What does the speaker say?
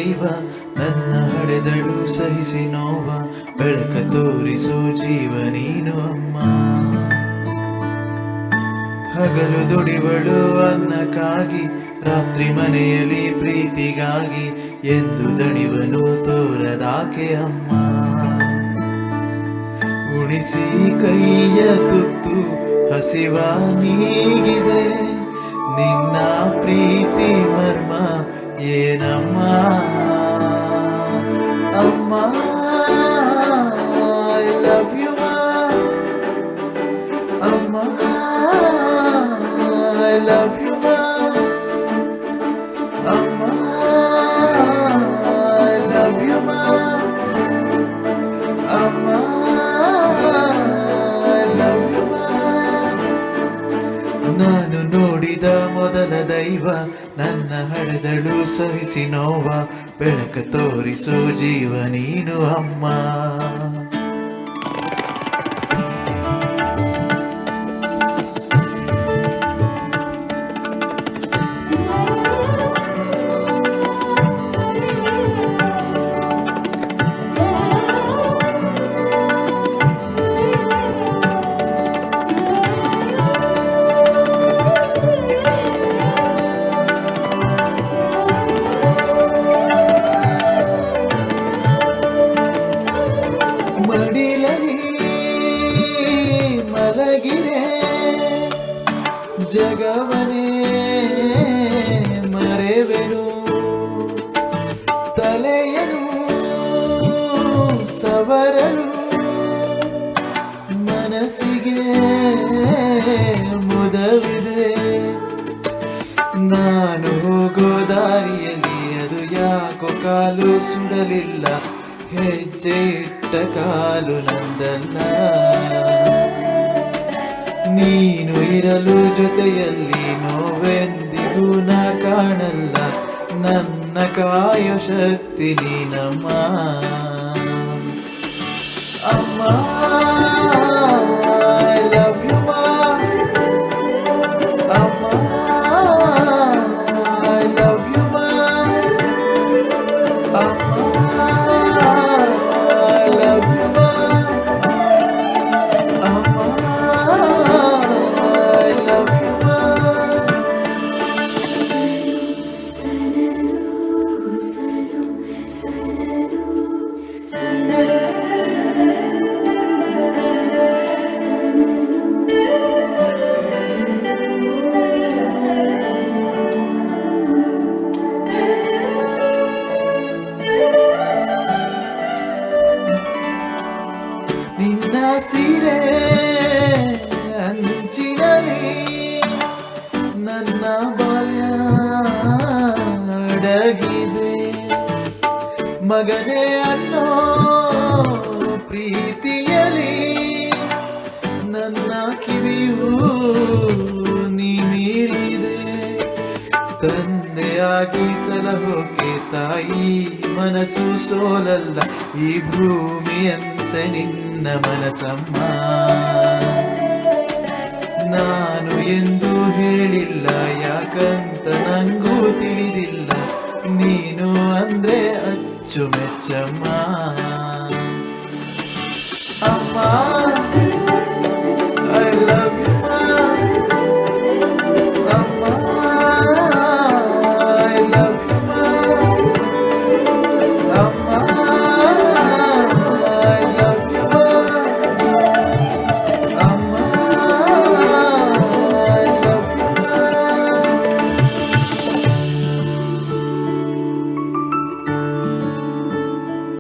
ದೈವ ನನ್ನ ಹಡೆದಳು ಸಹಿಸಿ ನೋವ ಬೆಳಕ ತೋರಿಸು ಜೀವ ನೀನು ಅಮ್ಮ. ಹಗಲು ದುಡಿವಳು ಅನ್ನಕ್ಕಾಗಿ ರಾತ್ರಿ ಮನೆಯಲ್ಲಿ ಪ್ರೀತಿಗಾಗಿ ಎಂದು ದಣಿವನು ತೋರದಾಕೆ ಅಮ್ಮ. ಉಣಿಸಿ ಕೈಯ ತುತ್ತು ಹಸಿವ ನೀಗಿದೆ ನಿನ್ನ ಪ್ರೀತಿ ಮರ್ಮ ಏನಮ್ಮ ಅಮ್ಮ. ಐ ಲವ್ ಯು ಅಮ್ಮ, ಐ ಲವ್ ಯು ಅಮ್ಮ, ಐ ಲವ್ ಯು ಅಮ್ಮ, ಐ ಲವ್ ಯು. ನಾನು ನೋಡಿದ ಮೊದಲ ದೈವ ನನ್ನ ಹಡೆದಳು ಸಹಿಸಿ ನೋವ ಬೆಳಕ ತೋರಿಸೋ ಜೀವ ನೀನು ಅಮ್ಮ. ಮಡಿಲಲಿ ಮಲಗಿರೆ ಜಗವನೇ ಮರೆವೆನು, ತಲೆಯನು ಸವರಲು ಮನಸ್ಸಿಗೆ ಮುದವಿದೆ. ನಾನು ಹೋಗೋ ದಾರಿಯಲ್ಲಿ ಅದು ಯಾಕೋ ಕಾಲು ಸುಡಲಿಲ್ಲ, ಹೆಜ್ಜೆ ಇಟ್ಟ ಕಾಲು ನಂದಲ್ಲ. ನೀನು ಇರಲು ಜೊತೆಯಲ್ಲಿ ನೋವೆಂದಿಗೂ ನಾ ಕಾಣಲ್ಲ, ನನ್ನ ಕಾಯೋ ಶಕ್ತಿ ನೀನಮ್ಮ ಅಮ್ಮ. ಐ ಲವ್ ಯು ಅಮ್ಮ, ಐ ಲವ್ ಯು ಅಮ್ಮ. ನಿನ್ನ ಸೀರೆ ಅಂಚಿನಲ್ಲಿ ನನ್ನ ಬಾಲ್ಯ ಅಡಗಿದೆ, ಮಗನೇ ಅನ್ನೋ ಪ್ರೀತಿಯಲಿ ನನ್ನ ಕಿವಿಯೂ ನೀ ಮೀರಿದೆ. ತಂದೆಯಾಗಿ ಸಲಹೋಕೆ ತಾಯಿ ಮನಸ್ಸು ಸೋಲಲ್ಲ, ಈ ಭೂಮಿಯಂತ ನಿನ್ನ ಮನಸ್ಸಮ್ಮ. ನಾನು ಎಂದು ಹೇಳಿಲ್ಲ ಯಾಕಂತ ನಂಗೂ ತಿಳಿದಿಲ್ಲ, ನೀನು ಅಂದ್ರೆ ಅಚ್ಚುಮೆಚ್ಚಮ್ಮ ಅಮ್ಮ.